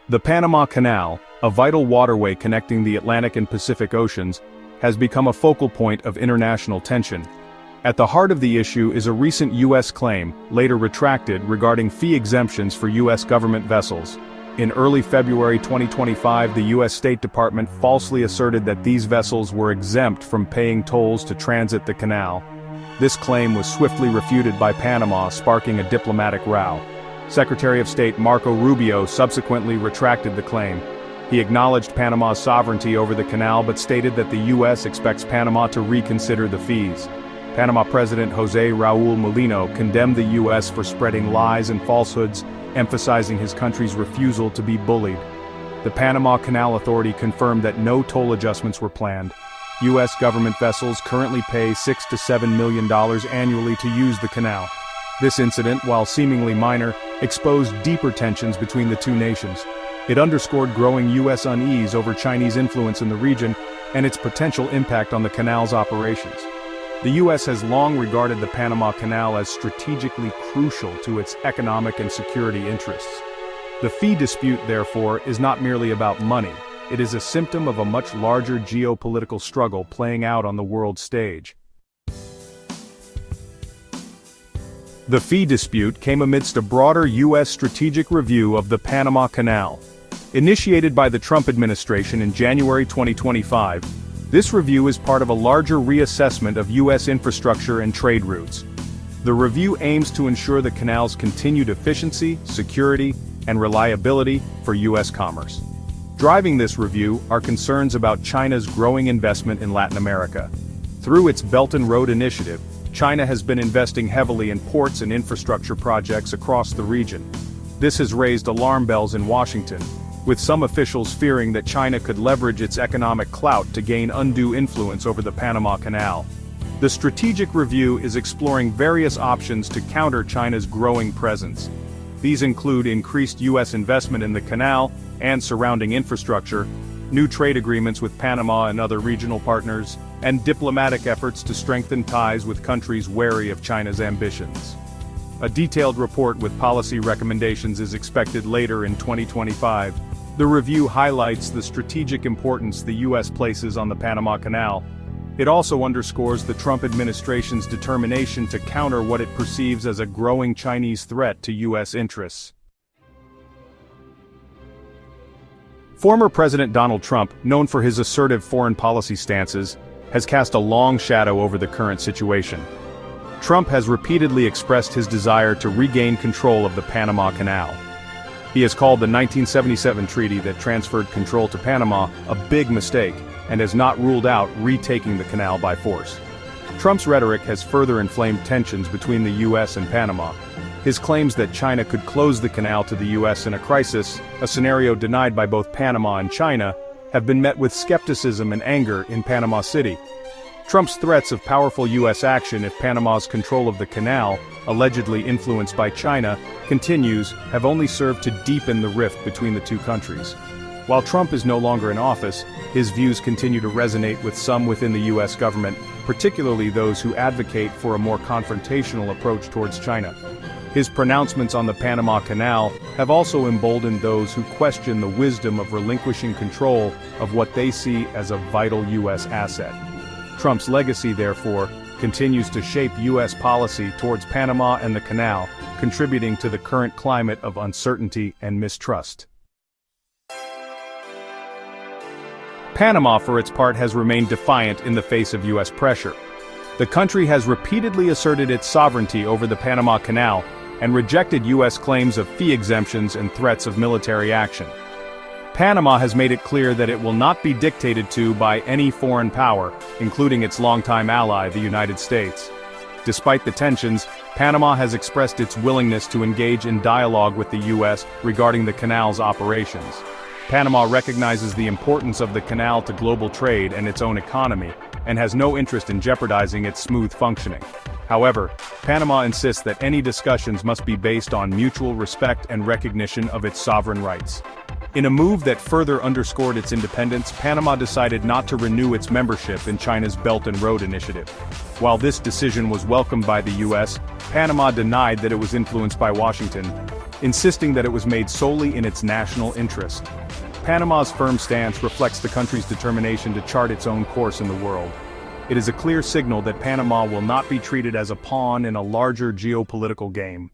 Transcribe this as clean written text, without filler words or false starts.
The Panama Canal, a vital waterway connecting the Atlantic and Pacific Oceans, has become a focal point of international tension. At the heart of the issue is a recent U.S. claim, later retracted, regarding fee exemptions for U.S. government vessels. In early February 2025, the U.S. State Department falsely asserted that these vessels were exempt from paying tolls to transit the canal. This claim was swiftly refuted by Panama, sparking a diplomatic row. Secretary of State Marco Rubio subsequently retracted the claim. He acknowledged Panama's sovereignty over the canal but stated that the U.S. expects Panama to reconsider the fees. Panama President José Raúl Mulino condemned the U.S. for spreading lies and falsehoods, emphasizing his country's refusal to be bullied. The Panama Canal Authority confirmed that no toll adjustments were planned. U.S. government vessels currently pay $6 to $7 million annually to use the canal. This incident, while seemingly minor, exposed deeper tensions between the two nations. It underscored growing U.S. unease over Chinese influence in the region and its potential impact on the canal's operations. The U.S. has long regarded the Panama Canal as strategically crucial to its economic and security interests. The fee dispute, therefore, is not merely about money. It is a symptom of a much larger geopolitical struggle playing out on the world stage. The fee dispute came amidst a broader U.S. strategic review of the Panama Canal. Initiated by the Trump administration in January 2025, this review is part of a larger reassessment of U.S. infrastructure and trade routes. The review aims to ensure the canal's continued efficiency, security, and reliability for U.S. commerce. Driving this review are concerns about China's growing investment in Latin America. Through its Belt and Road Initiative, China has been investing heavily in ports and infrastructure projects across the region. This has raised alarm bells in Washington, with some officials fearing that China could leverage its economic clout to gain undue influence over the Panama Canal. The strategic review is exploring various options to counter China's growing presence. These include increased U.S. investment in the canal and surrounding infrastructure, new trade agreements with Panama and other regional partners, and diplomatic efforts to strengthen ties with countries wary of China's ambitions. A detailed report with policy recommendations is expected later in 2025. The review highlights the strategic importance the U.S. places on the Panama Canal. It also underscores the Trump administration's determination to counter what it perceives as a growing Chinese threat to U.S. interests. Former President Donald Trump, known for his assertive foreign policy stances, has cast a long shadow over the current situation. Trump has repeatedly expressed his desire to regain control of the Panama Canal. He has called the 1977 treaty that transferred control to Panama a big mistake and has not ruled out retaking the canal by force. Trump's rhetoric has further inflamed tensions between the U.S. and Panama. His claims that China could close the canal to the U.S. in a crisis, a scenario denied by both Panama and China, have been met with skepticism and anger in Panama City. Trump's threats of powerful U.S. action if Panama's control of the canal, allegedly influenced by China, continues, have only served to deepen the rift between the two countries. While Trump is no longer in office, his views continue to resonate with some within the U.S. government, particularly those who advocate for a more confrontational approach towards China. His pronouncements on the Panama Canal have also emboldened those who question the wisdom of relinquishing control of what they see as a vital U.S. asset. Trump's legacy, therefore, continues to shape U.S. policy towards Panama and the canal, contributing to the current climate of uncertainty and mistrust. Panama, for its part, has remained defiant in the face of U.S. pressure. The country has repeatedly asserted its sovereignty over the Panama Canal and rejected U.S. claims of fee exemptions and threats of military action. Panama has made it clear that it will not be dictated to by any foreign power, including its longtime ally, the United States. Despite the tensions, Panama has expressed its willingness to engage in dialogue with the U.S. regarding the canal's operations. Panama recognizes the importance of the canal to global trade and its own economy, and has no interest in jeopardizing its smooth functioning. However, Panama insists that any discussions must be based on mutual respect and recognition of its sovereign rights. In a move that further underscored its independence, Panama decided not to renew its membership in China's Belt and Road Initiative. While this decision was welcomed by the U.S., Panama denied that it was influenced by Washington. insisting that it was made solely in its national interest. Panama's firm stance reflects the country's determination to chart its own course in the world. It is a clear signal that Panama will not be treated as a pawn in a larger geopolitical game.